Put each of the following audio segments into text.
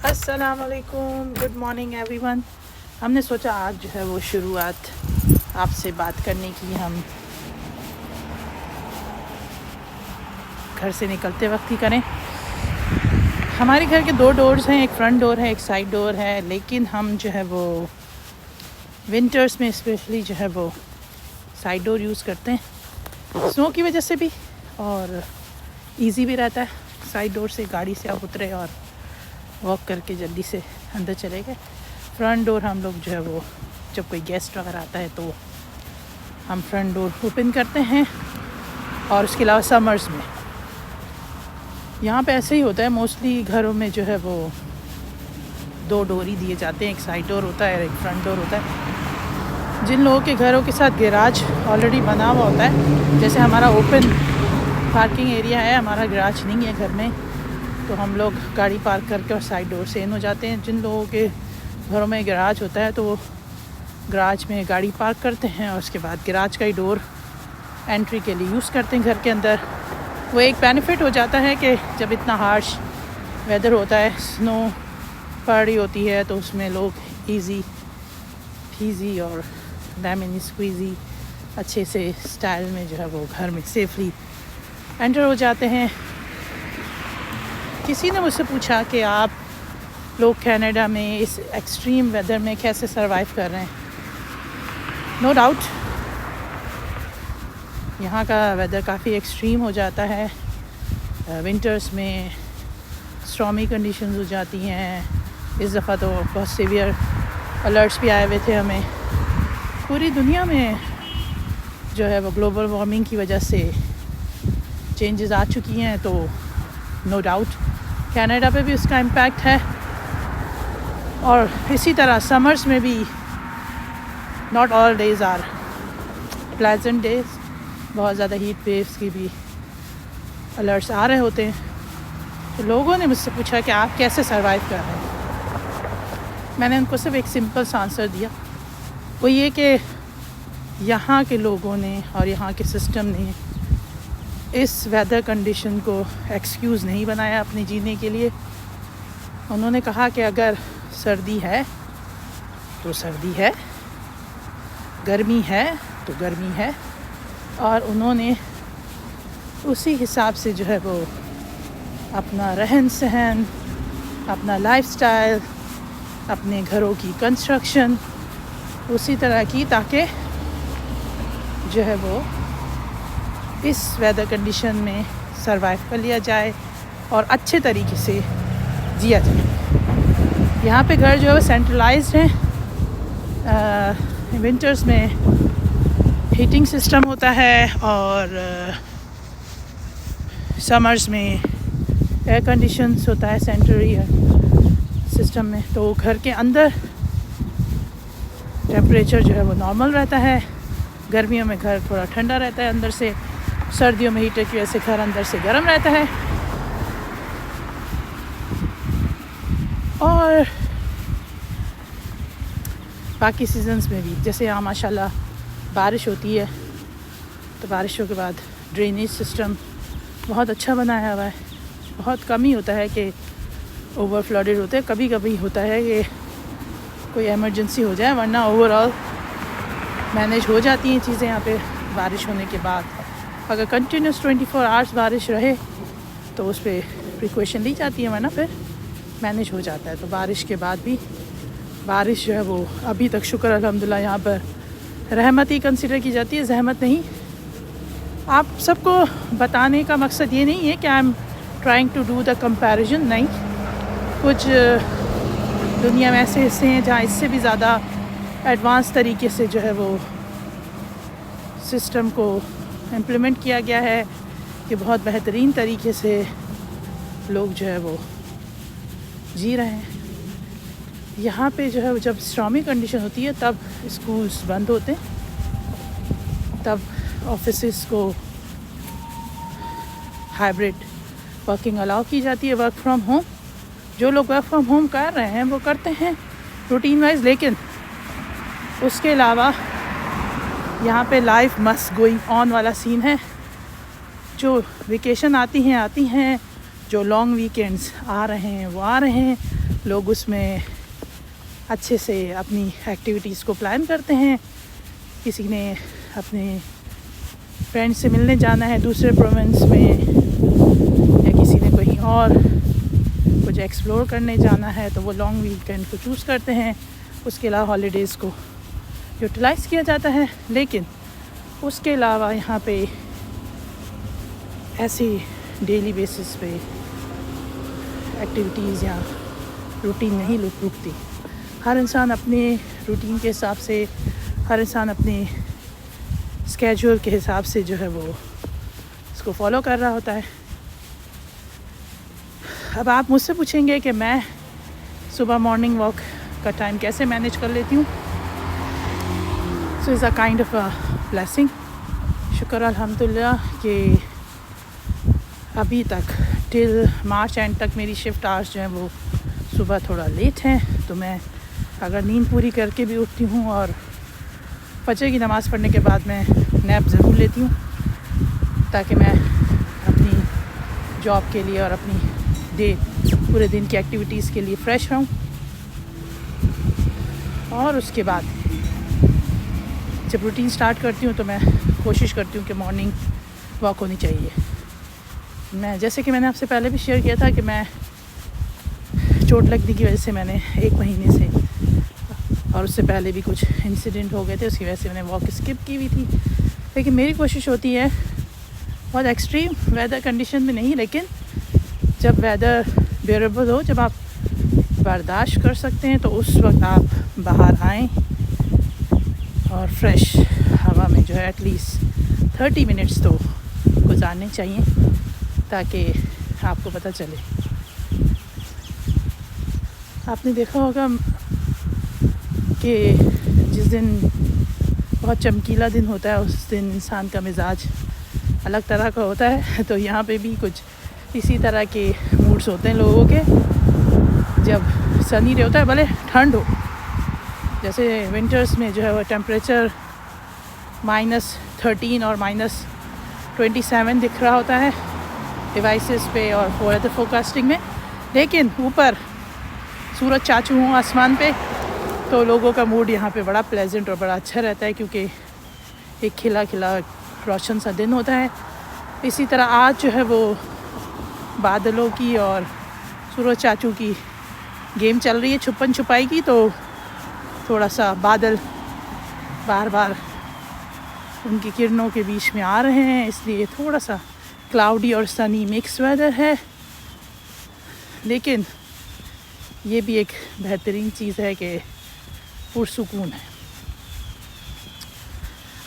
अस्सलाम वालेकुम, good morning everyone. हमने सोचा आज जो है वो शुरुआत आपसे बात करने की हम घर से निकलते वक्त ही करें। हमारे घर के 2 डोर्स हैं, एक फ्रंट डोर है, एक साइड डोर है, लेकिन हम जो है वो विंटर्स में स्पेशली जो है वो साइड डोर यूज़ करते हैं, स्नो की वजह से भी, और इजी भी रहता है। साइड डोर से गाड़ी से आप उतरे और वॉक करके जल्दी से अंदर चले गए। फ्रंट डोर हम लोग जो है वो जब कोई गेस्ट वगैरह आता है तो हम फ्रंट डोर ओपन करते हैं। और उसके अलावा समर्स में यहाँ पे ऐसे ही होता है, मोस्टली घरों में जो है वो 2 डोर ही दिए जाते हैं, एक साइड डोर होता है और एक फ्रंट डोर होता है। जिन लोगों के घरों के साथ गैराज ऑलरेडी बना हुआ होता है, जैसे हमारा ओपन पार्किंग एरिया है, हमारा गैराज नहीं है घर में, तो हम लोग गाड़ी पार्क करके और साइड डोर से इन हो जाते हैं। जिन लोगों के घरों में गैराज होता है तो वो गैराज में गाड़ी पार्क करते हैं और उसके बाद गैराज का ही डोर एंट्री के लिए यूज़ करते हैं घर के अंदर। वो एक बेनिफिट हो जाता है कि जब इतना हार्श वेदर होता है, स्नो पड़ रही होती है, तो उसमें लोग ईजी फीजी और लेमन स्क्वीज़ी अच्छे से स्टाइल में जो है वो घर में सेफली एंटर हो जाते हैं। किसी ने मुझसे पूछा कि आप लोग कनाडा में इस एक्सट्रीम वेदर में कैसे सरवाइव कर रहे हैं। नो डाउट यहाँ का वेदर काफ़ी एक्सट्रीम हो जाता है। विंटर्स में स्टॉर्मी कंडीशंस हो जाती हैं। इस दफ़ा तो बहुत सीवियर अलर्ट्स भी आए हुए थे हमें। पूरी दुनिया में जो है वो ग्लोबल वार्मिंग की वजह से चेंजेस आ चुकी हैं, तो नो डाउट कनाडा पे भी उसका इम्पैक्ट है। और इसी तरह समर्स में भी not all days are pleasant days, बहुत ज़्यादा हीट वेव्स की भी अलर्ट्स आ रहे होते हैं। तो लोगों ने मुझसे पूछा कि आप कैसे सरवाइव कर रहे हैं। मैंने उनको सिर्फ एक सिंपल सा आंसर दिया, वो ये कि यहाँ के लोगों ने और यहाँ के सिस्टम ने इस वेदर कंडीशन को एक्सक्यूज़ नहीं बनाया अपने जीने के लिए। उन्होंने कहा कि अगर सर्दी है तो सर्दी है, गर्मी है तो गर्मी है, और उन्होंने उसी हिसाब से जो है वो अपना रहन सहन, अपना लाइफस्टाइल, अपने घरों की कंस्ट्रक्शन उसी तरह की, ताकि जो है वो इस वेदर कंडीशन में सरवाइव कर लिया जाए और अच्छे तरीके से जिया जाए। यहाँ पे घर जो है वो सेंट्रलाइज्ड हैं। विंटर्स में हीटिंग सिस्टम होता है और समर्स में एयर कंडीशंस होता है सेंट्रल एयर सिस्टम में। तो घर के अंदर टेम्परेचर जो है वो नॉर्मल रहता है। गर्मियों में घर थोड़ा ठंडा रहता है अंदर से, सर्दियों में हीटर की वजह से घर अंदर से गर्म रहता है। और बाकी सीजन्स में भी, जैसे यहाँ माशाल्लाह बारिश होती है, तो बारिशों के बाद ड्रेनेज सिस्टम बहुत अच्छा बनाया हुआ है। बहुत कम ही होता है कि ओवर फ्लडेड होते हैं, कभी कभी होता है कि कोई इमरजेंसी हो जाए, वरना ओवरऑल मैनेज हो जाती हैं चीज़ें यहाँ पे बारिश होने के बाद। अगर कंटिन्यूस 24 आवर्स बारिश रहे तो उस पर प्रिकॉशन ली जाती है, वरना फिर मैनेज हो जाता है। तो बारिश के बाद भी बारिश जो है वो अभी तक शुक्र अल्हम्दुलिल्लाह यहाँ पर रहमत ही कंसिडर की जाती है, जहमत नहीं। आप सबको बताने का मकसद ये नहीं है कि I am trying to do the comparison, नहीं। कुछ दुनिया में ऐसे हिस्से हैं जहाँ इससे भी ज़्यादा एडवांस तरीके से जो है वो सिस्टम को इम्प्लीमेंट किया गया है कि बहुत बेहतरीन तरीके से लोग जो है वो जी रहे हैं। यहाँ पे जो है जब स्टॉर्मी कंडीशन होती है तब स्कूल्स बंद होते हैं, तब ऑफिसेस को हाइब्रिड वर्किंग अलाउ की जाती है, वर्क फ्रॉम होम। जो लोग वर्क फ्रॉम होम कर रहे हैं वो करते हैं रूटीन वाइज, लेकिन उसके अलावा यहाँ पे लाइफ मस्ट गोइंग ऑन वाला सीन है। जो वेकेशन आती हैं, जो लॉन्ग वीकेंड्स आ रहे हैं वो आ रहे हैं, लोग उसमें अच्छे से अपनी एक्टिविटीज़ को प्लान करते हैं। किसी ने अपने फ्रेंड से मिलने जाना है दूसरे प्रोविंस में, या किसी ने कहीं और कुछ एक्सप्लोर करने जाना है, तो वो लॉन्ग वीकेंड को चूज़ करते हैं। उसके अलावा हॉलीडेज़ को यूटिलाइज़ किया जाता है। लेकिन उसके अलावा यहाँ पे ऐसी डेली बेसिस पे एक्टिविटीज़ या रूटीन नहीं रुकती। हर इंसान अपने रूटीन के हिसाब से, हर इंसान अपने स्केड्यूल के हिसाब से जो है वो इसको फॉलो कर रहा होता है। अब आप मुझसे पूछेंगे कि मैं सुबह मॉर्निंग वॉक का टाइम कैसे मैनेज कर लेती हूँ। So is a kind of a blessing. शुक्र अल्हम्दुलिल्लाह कि अभी तक टिल मार्च एंड तक मेरी शिफ्ट आवर्स जो हैं वो सुबह थोड़ा लेट हैं। तो मैं अगर नींद पूरी करके भी उठती हूँ और फजर की नमाज़ पढ़ने के बाद मैं नैप ज़रूर लेती हूँ, ताकि मैं अपनी जॉब के लिए और अपनी पूरे दिन की एक्टिविटीज़ के लिए फ़्रेश रहूँ। और उसके बाद जब रूटीन स्टार्ट करती हूँ तो मैं कोशिश करती हूँ कि मॉर्निंग वॉक होनी चाहिए। मैं जैसे कि मैंने आपसे पहले भी शेयर किया था कि मैं चोट लगने की वजह से मैंने 1 महीने से और उससे पहले भी कुछ इंसिडेंट हो गए थे, उसकी वजह से मैंने वॉक स्किप की हुई थी। लेकिन मेरी कोशिश होती है बहुत एक्सट्रीम वेदर कंडीशन में नहीं, लेकिन जब वेदर बेरेबल हो, जब आप बर्दाश्त कर सकते हैं, तो उस वक्त आप बाहर आएँ और फ्रेश हवा में जो है एटलीस्ट 30 मिनट्स तो गुजारने चाहिए, ताकि आपको पता चले। आपने देखा होगा कि जिस दिन बहुत चमकीला दिन होता है उस दिन इंसान का मिजाज अलग तरह का होता है। तो यहाँ पे भी कुछ इसी तरह के मूड्स होते हैं लोगों के। जब सनी डे होता है, भले ठंड हो, जैसे विंटर्स में जो है वो टेम्परेचर -13 और -27 दिख रहा होता है डिवाइसेस पे और वेदर फोरकास्टिंग में, लेकिन ऊपर सूरज चाचू हों आसमान पे, तो लोगों का मूड यहाँ पे बड़ा प्लेजेंट और बड़ा अच्छा रहता है, क्योंकि एक खिला खिला रोशन सा दिन होता है। इसी तरह आज जो है वो बादलों की और सूरज चाचू की गेम चल रही है, छुपन छुपाई की। तो थोड़ा सा बादल बार बार उनकी किरणों के बीच में आ रहे हैं, इसलिए थोड़ा सा क्लाउडी और सनी मिक्स वेदर है। लेकिन ये भी एक बेहतरीन चीज़ है कि पुरसुकून है।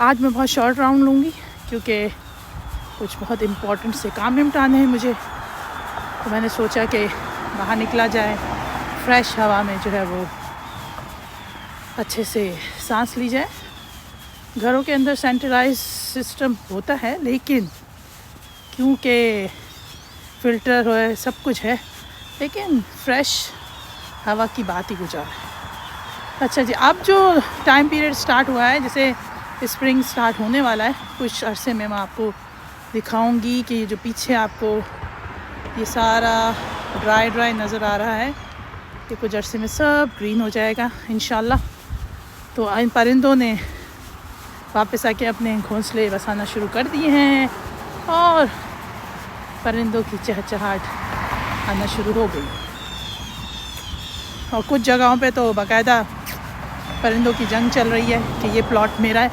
आज मैं बहुत शॉर्ट राउंड लूँगी, क्योंकि कुछ बहुत इम्पोर्टेंट से काम निपटाने हैं मुझे। तो मैंने सोचा कि बाहर निकला जाए, फ्रेश हवा में जो है वो अच्छे से सांस ली जाए। घरों के अंदर सेंट्रलाइज सिस्टम होता है, लेकिन क्योंकि फ़िल्टर है, सब कुछ है, लेकिन फ्रेश हवा की बात ही कुछ और है। अच्छा जी, अब जो टाइम पीरियड स्टार्ट हुआ है, जैसे स्प्रिंग स्टार्ट होने वाला है, कुछ अरसे में मैं आपको दिखाऊंगी कि जो पीछे आपको ये सारा ड्राई नज़र आ रहा है, कि कुछ अरसे में सब ग्रीन हो जाएगा इंशाल्लाह। तो इन परिंदों ने वापस आके अपने घोंसले बसाना शुरू कर दिए हैं और परिंदों की चहचहाट आना शुरू हो गई। और कुछ जगहों पे तो बाकायदा परिंदों की जंग चल रही है कि ये प्लॉट मेरा है,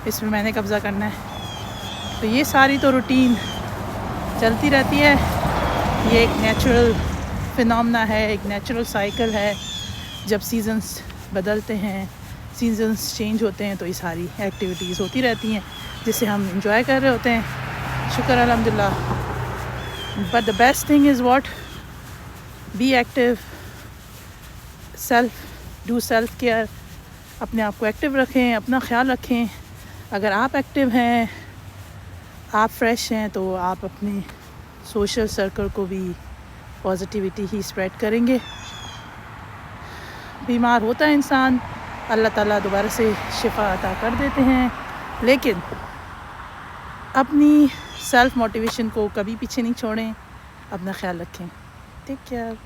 इसमें मैंने कब्ज़ा करना है। तो ये सारी तो रूटीन चलती रहती है। ये एक नेचुरल फिनोमेना है, एक नेचुरल साइकिल है। जब सीजन्स बदलते हैं, सीजन्स चेंज होते हैं, तो ये सारी एक्टिविटीज़ होती रहती हैं जिसे हम इंजॉय कर रहे होते हैं। शुक्र अल्हम्दुलिल्लाह। But the best thing is what, be active, do self care. अपने आप को एक्टिव रखें, अपना ख्याल रखें। अगर आप एक्टिव हैं, आप फ्रेश हैं, तो आप अपने सोशल सर्कल को भी पॉजिटिविटी ही स्प्रेड करेंगे। बीमार होता है इंसान, अल्लाह ताला दोबारा से शिफा अता कर देते हैं, लेकिन अपनी सेल्फ मोटिवेशन को कभी पीछे नहीं छोड़ें। अपना ख्याल रखें। Take care.